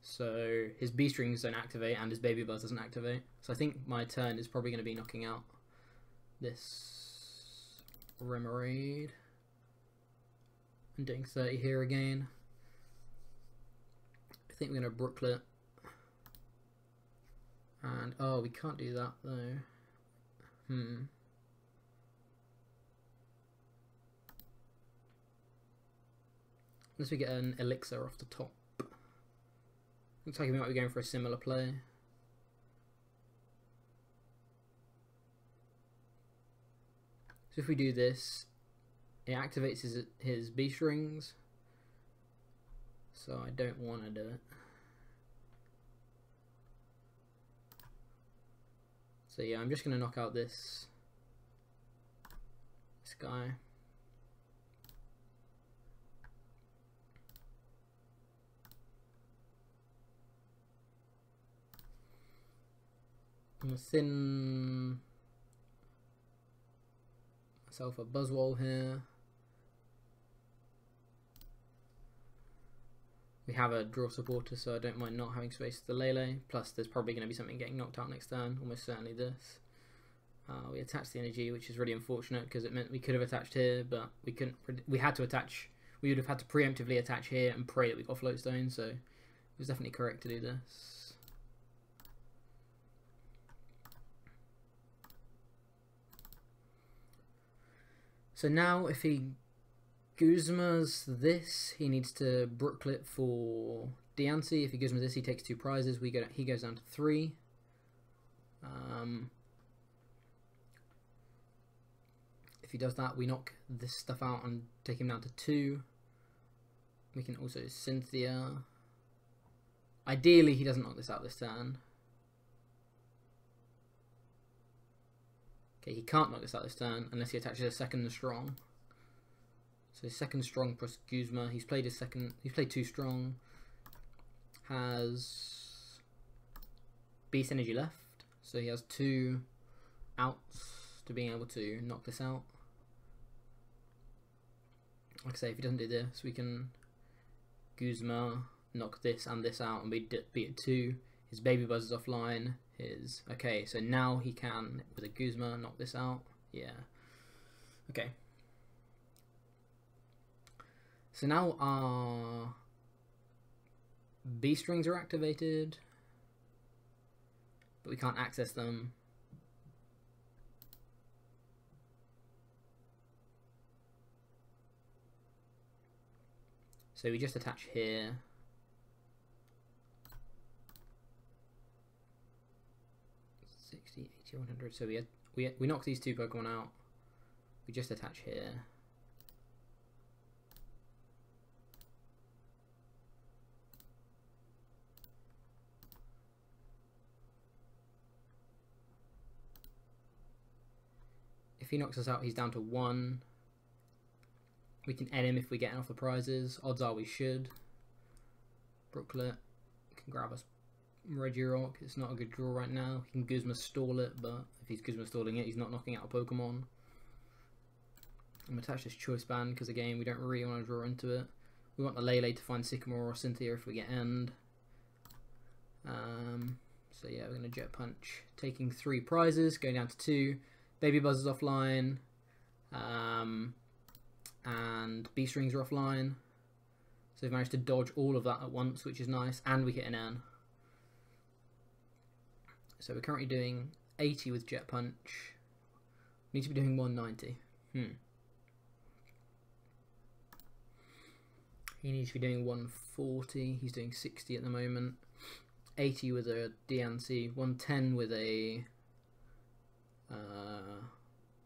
So his B-strings don't activate and his Baby Buzz doesn't activate. So I think my turn is probably going to be knocking out this Remoraid and doing 30 here again. I think we're going to Brooklet. And, oh, we can't do that though. Unless we get an Elixir off the top. Looks like we might be going for a similar play. So if we do this, it activates his B strings. So I don't want to do it. So yeah, I'm just going to knock out this guy. I'm going to thin myself a Buzzwole here. We have a draw supporter, so I don't mind not having space for the Lele. Plus, there's probably going to be something getting knocked out next turn, almost certainly this. We attached the energy, which is really unfortunate because it meant we could have attached here, but we couldn't. We had to attach. We would have had to preemptively attach here and pray that we got float stone. So it was definitely correct to do this. So now, if he Guzma's this, he needs to Brooklet for Diancie. If he Guzma's this, he takes 2 prizes. He goes down to 3. If he does that, we knock this stuff out and take him down to 2. We can also Cynthia. Ideally, he doesn't knock this out this turn. Okay, he can't knock this out this turn unless he attaches a second strong. So second strong plus Guzma. He's played 2 strong. Has Beast Energy left. So he has 2 outs to being able to knock this out. Like I say, if he doesn't do this, we can Guzma, knock this and this out and be at 2. His Baby Buzz is offline. Okay, so now he can, with a Guzma, knock this out. Yeah. Okay. So now our B strings are activated, but we can't access them. So we just attach here. $60, $80, $100. So we knock these two Pokemon out. We just attach here. If he knocks us out, he's down to 1. We can end him if we get enough of the prizes. Odds are we should. Brooklet can grab us Regirock. It's not a good draw right now. He can Guzma stall it, but if he's Guzma stalling it, he's not knocking out a Pokemon. I'm going to attach this Choice Band because, again, we don't really want to draw into it. We want the Lele to find Sycamore or Cynthia if we get End. So yeah, we're going to Jet Punch. Taking 3 prizes, going down to 2. Baby Buzz is offline. And B strings are offline. So we've managed to dodge all of that at once, which is nice. And we hit an N. So we're currently doing 80 with Jet Punch. We need to be doing 190. He needs to be doing 140. He's doing 60 at the moment. 80 with a Diancie. 110 with a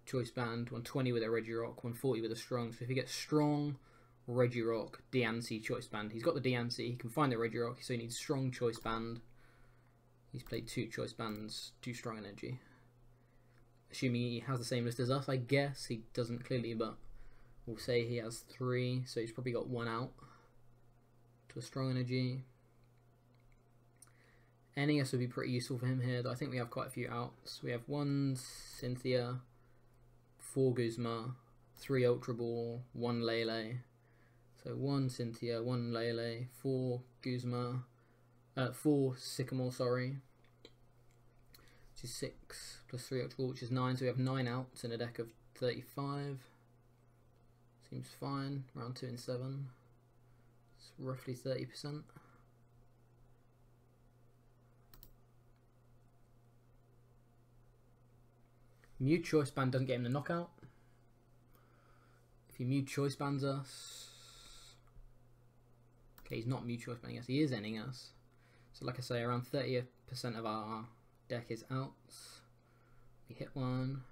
Choice Band. 120 with a Regirock. 140 with a Strong. So if he gets Strong, Regirock, Diancie, Choice Band. He's got the Diancie. He can find the Regirock, so he needs Strong, Choice Band. He's played 2 Choice Bands, 2 Strong Energy. Assuming he has the same list as us, I guess. He doesn't clearly, but we'll say he has 3, so he's probably got 1 out to a Strong Energy. NES would be pretty useful for him here, though I think we have quite a few outs. We have 1 Cynthia, 4 Guzma, 3 Ultra Ball, 1 Lele. So 1 Cynthia, 1 Lele, 4 Guzma, 4 Sycamore, sorry. Which is 6 plus 3 Ultra Ball, which is 9. So we have 9 outs in a deck of 35. Seems fine. Round 2 and 7. It's roughly 30%. Mew Choice Band doesn't get him the knockout. If he Mew Choice Bands us... Okay, he's not Mew Choice Banding us, he is ending us. So like I say, around 30% of our deck is outs. We hit 1.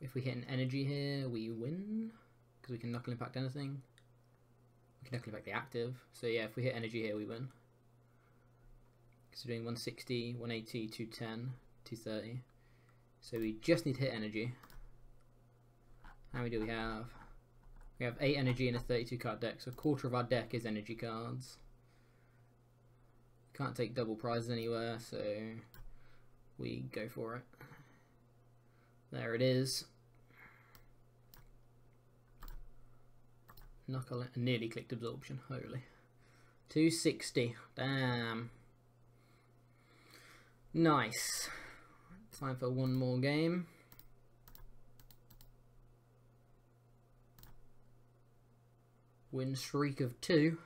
If we hit an energy here, we win. Because we can Knuckle Impact anything. We can Knuckle Impact the active. So yeah, if we hit energy here, we win. So we're doing 160, 180, 210, 230. So we just need to hit energy. How many do we have? We have 8 energy in a 32 card deck, so a quarter of our deck is energy cards. Can't take double prizes anywhere, so we go for it. There it is. Knuckle it. Nearly clicked absorption, holy. 260, damn. Nice. Time for one more game. Win streak of 2.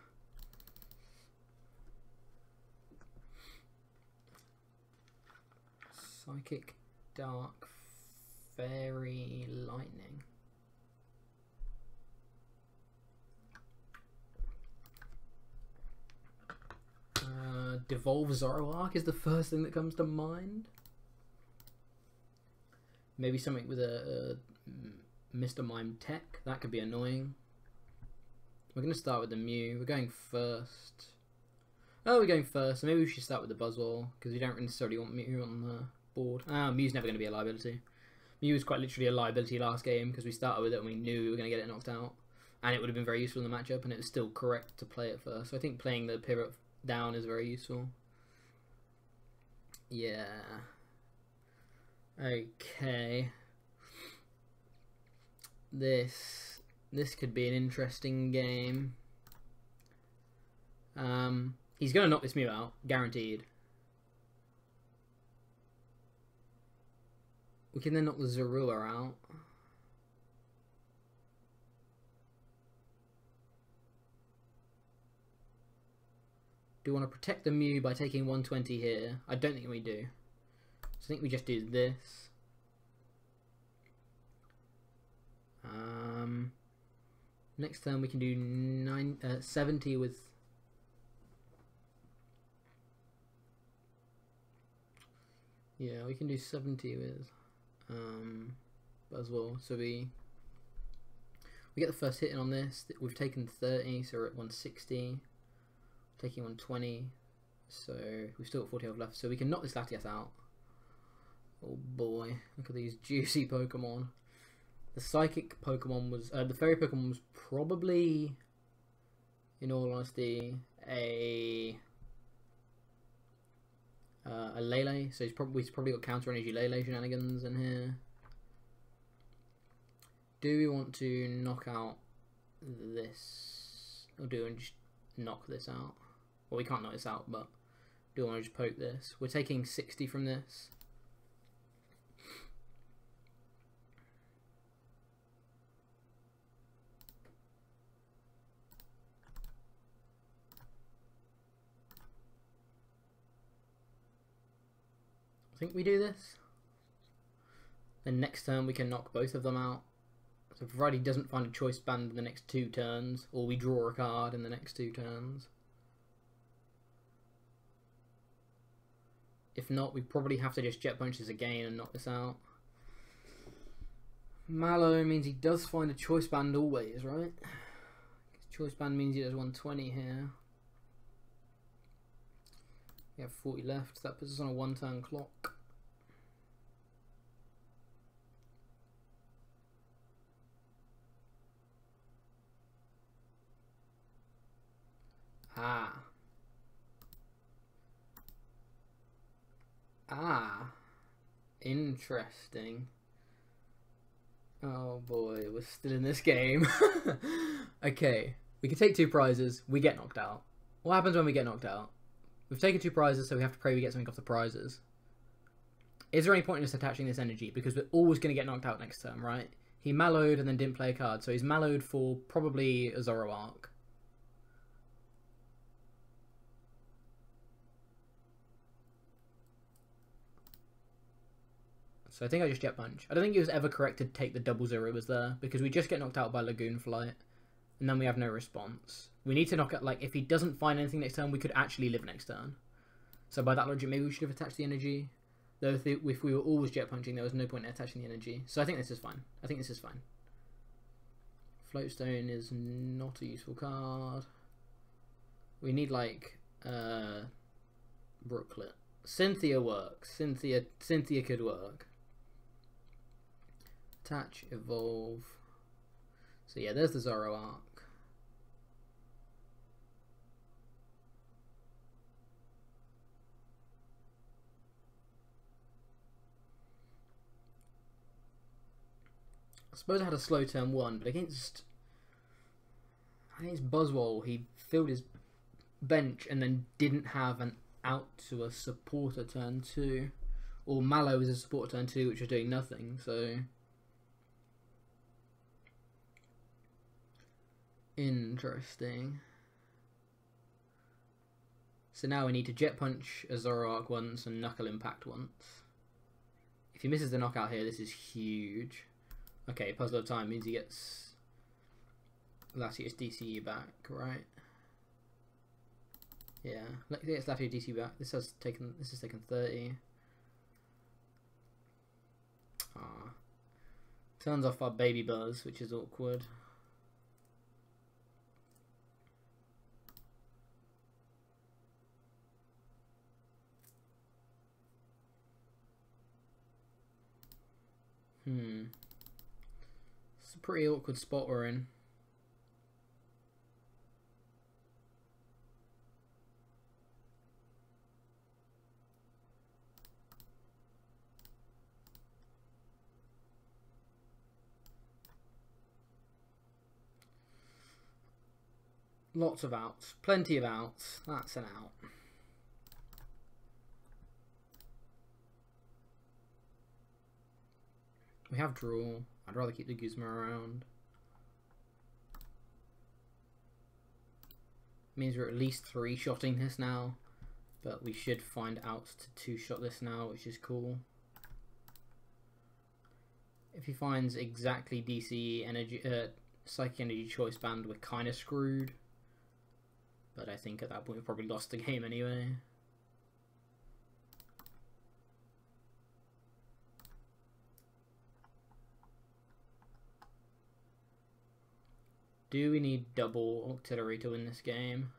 Psychic, Dark, Fairy, Lightning. Devolve Zoroark is the first thing that comes to mind. Maybe something with a Mr. Mime tech. That could be annoying. We're going to start with the Mew. We're going first. Oh, we're going first. So maybe we should start with the Buzzwole, because we don't necessarily want Mew on the board. Mew's never going to be a liability. Mew was quite literally a liability last game, because we started with it and we knew we were going to get it knocked out. And it would have been very useful in the matchup, and it was still correct to play it first. So I think playing the pivot down is very useful. Yeah. Okay. This could be an interesting game. He's going to knock this Mew out, guaranteed. We can then knock the Zorua out. Do we want to protect the Mew by taking 120 here? I don't think we do. So I think we just do this. Next turn we can do 70 with... Yeah, we can do 70 with Buzzwole. So we get the first hit in on this. We've taken 30, so we're at 160. Taking 120, so we've still got 40 health left. So we can knock this Latias out. Oh boy, look at these juicy Pokemon. The Psychic Pokemon was, the Fairy Pokemon was probably, in all honesty, a Lele. So he's probably got Counter Energy Lele shenanigans in here. Do we want to knock out this, or do we just knock this out? Well, we can't knock this out, but do we want to just poke this? We're taking 60 from this. I think we do this. Then next turn we can knock both of them out. So provided he doesn't find a choice band in the next 2 turns, or we draw a card in the next 2 turns. If not, we probably have to just Jet Punch this again and knock this out. Mallow means he does find a choice band always, right? Choice band means he does 120 here. We have 40 left. That puts us on a 1-turn clock. Interesting. Oh boy, we're still in this game. Okay, we can take 2 prizes, we get knocked out. What happens when we get knocked out? We've taken 2 prizes, so we have to pray we get something off the prizes. Is there any point in us attaching this energy? Because we're always going to get knocked out next turn, right? He mallowed and then didn't play a card, so he's mallowed for probably a Zoroark. So I think I just Jet Punch. I don't think it was ever correct to take the double zero was there, because we just get knocked out by Lagoon Flight, and then we have no response. We need to knock out, like, if he doesn't find anything next turn, we could actually live next turn. So by that logic, maybe we should have attached the energy. Though if we were always Jet Punching, there was no point in attaching the energy. So I think this is fine. I think this is fine. Floatstone is not a useful card. We need, like, Brooklet. Cynthia works. Cynthia could work. Attach, evolve. So yeah, there's the Zoroark. I suppose I had a slow turn 1, but against Buzzwole, he filled his bench and then didn't have an out to a supporter turn 2. Or Mallow is a supporter turn 2, which was doing nothing, so... Interesting. So now we need to Jet Punch a Zoroark once and Knuckle Impact once. If he misses the knockout here, this is huge. Okay, Puzzle of Time means he gets Latias DCE back, right? Yeah, let's get Latias DCE back. This has taken 30. Turns off our Baby Buzz, which is awkward. It's a pretty awkward spot we're in. Lots of outs. Plenty of outs. That's an out. We have draw. I'd rather keep the Guzma around. Means we're at least 3-shotting this now. But we should find out to 2-shot this now, which is cool. If he finds exactly DC energy, Psychic Energy Choice Band, we're kind of screwed. But I think at that point we probably lost the game anyway. Do we need double Octillery to win this game?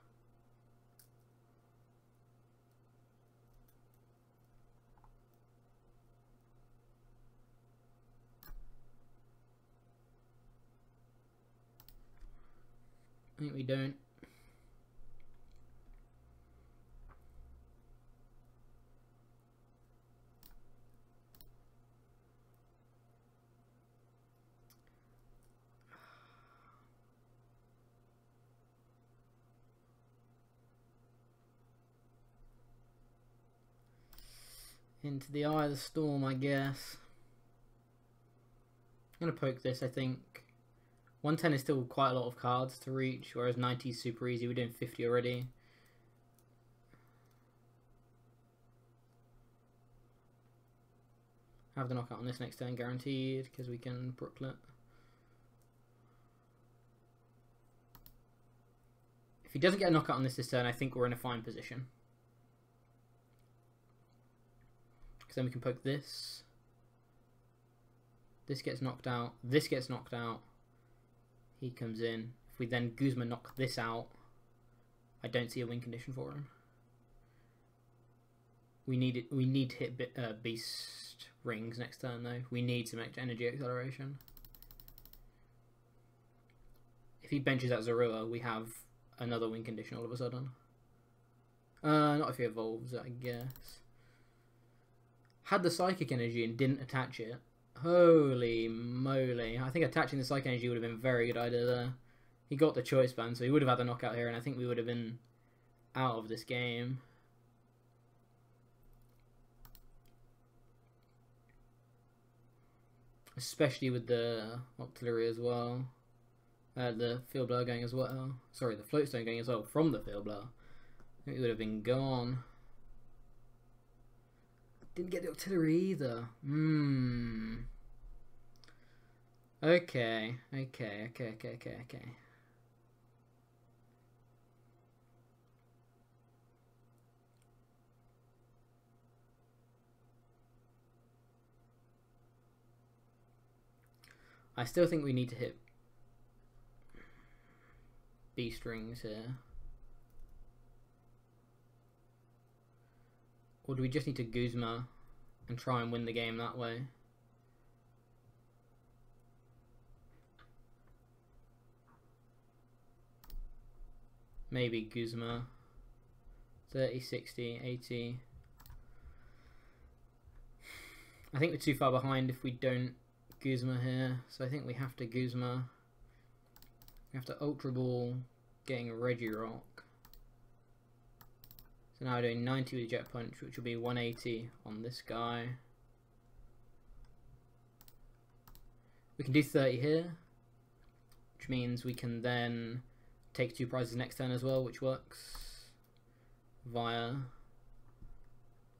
I think we don't. Into the eye of the storm, I guess. I'm going to poke this, I think. 110 is still quite a lot of cards to reach, whereas 90 is super easy. We're doing 50 already. Have the knockout on this next turn guaranteed, because we can Brooklet. If he doesn't get a knockout on this turn, I think we're in a fine position. Because then we can poke this. This gets knocked out. This gets knocked out. He comes in. If we then Guzma knock this out, I don't see a win condition for him. We need it. We need to hit Beast Rings next turn though. We need some extra energy acceleration. If he benches out Zorua, we have another win condition all of a sudden. Not if he evolves, I guess. Had the Psychic Energy and didn't attach it. Holy moly. I think attaching the Psychic Energy would have been a very good idea there. He got the Choice Band, so he would have had the knockout here, and I think we would have been out of this game. Especially with the Octillery as well. The Field Blower going as well. Sorry, the Floatstone going as well from the Field Blower. I think it would have been gone. Didn't get the Octillery either. Okay. I still think we need to hit Beast Rings here. Or do we just need to Guzma and try and win the game that way? Maybe Guzma. 30, 60, 80. I think we're too far behind if we don't Guzma here. So I think we have to Guzma. We have to Ultra Ball, getting a Regirock. So now we're doing 90 with Jet Punch, which will be 180 on this guy. We can do 30 here, which means we can then take 2 prizes next turn as well, which works via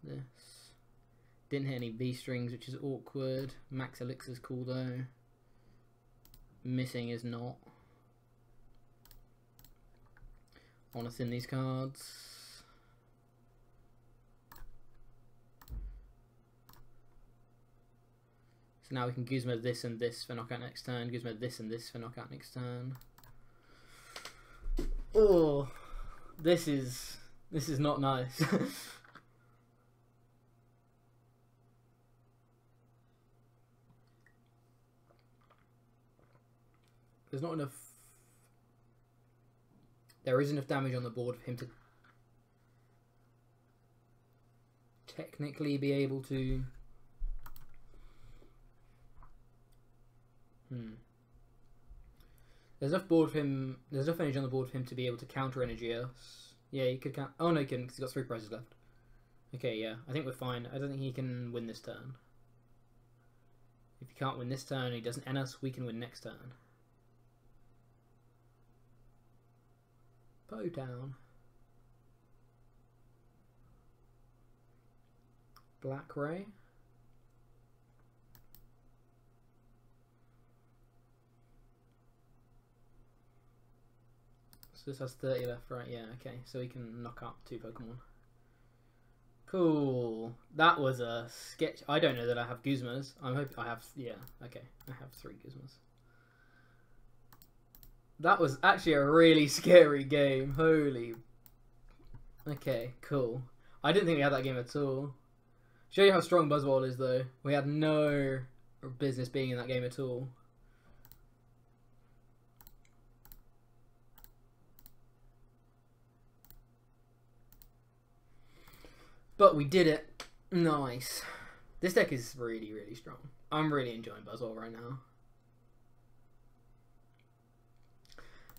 this. Didn't hit any Beast Rings, which is awkward. Max Elixir is cool though. Missing is not. I want to thin these cards. So now we can Guzma this and this for knockout next turn. Guzma this and this for knockout next turn. Oh, this is not nice. There's not enough. There is enough damage on the board for him to technically be able to. There's enough board for him. There's enough energy on the board for him to be able to counter energy else. Yeah, he could count. Oh no, he couldn't because he's got 3 prizes left. Okay, yeah, I think we're fine. I don't think he can win this turn. If he can't win this turn, he doesn't end us. We can win next turn. Bowtown. Black Ray. So this has 30 left, right? Yeah, okay. So we can knock out 2 Pokemon. Cool. That was a sketch. I don't know that I have Guzmas. I'm hoping I have. Yeah, okay. I have 3 Guzmas. That was actually a really scary game. Holy. Okay, cool. I didn't think we had that game at all. Show you how strong Buzzwole is, though. We had no business being in that game at all. But we did it. Nice. This deck is really, really strong. I'm really enjoying Buzzwole right now.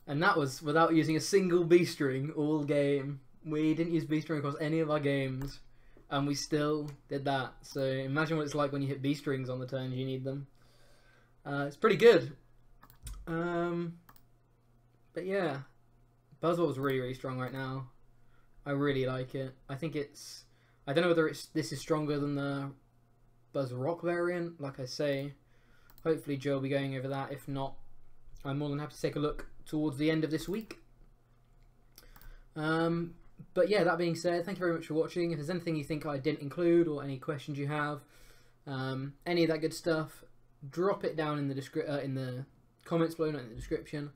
And that was without using a single B-string all game. We didn't use B-string across any of our games. And we still did that. So imagine what it's like when you hit B-strings on the turn you need them. It's pretty good. But yeah. Buzzwole's really, really strong right now. I really like it. I think it's... I don't know whether this is stronger than the Buzzrock variant, like I say. Hopefully Joe will be going over that. If not, I'm more than happy to take a look towards the end of this week. But yeah, that being said, thank you very much for watching. If there's anything you think I didn't include or any questions you have, any of that good stuff, drop it down in the comments below, not in the description.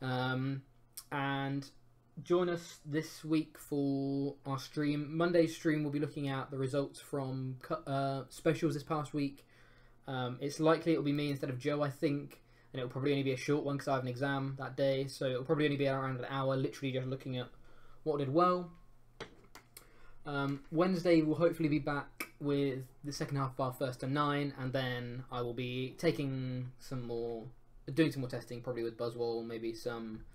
And join us this week for our stream. Monday's stream will be looking at the results from specials this past week. It's likely it'll be me instead of Joe, I think, and it'll probably only be a short one because I have an exam that day, so it'll probably only be around an hour, literally just looking at what did well. Wednesday we'll hopefully be back with the second half of our first to 9, and then I will be doing some more testing, probably with Buzzwole, maybe some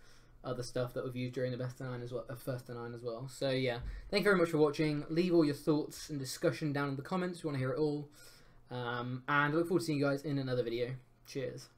other stuff that we've used during the best to 9 as well, first to 9 as well. So yeah, thank you very much for watching. Leave all your thoughts and discussion down in the comments. We want to hear it all. And I look forward to seeing you guys in another video. Cheers.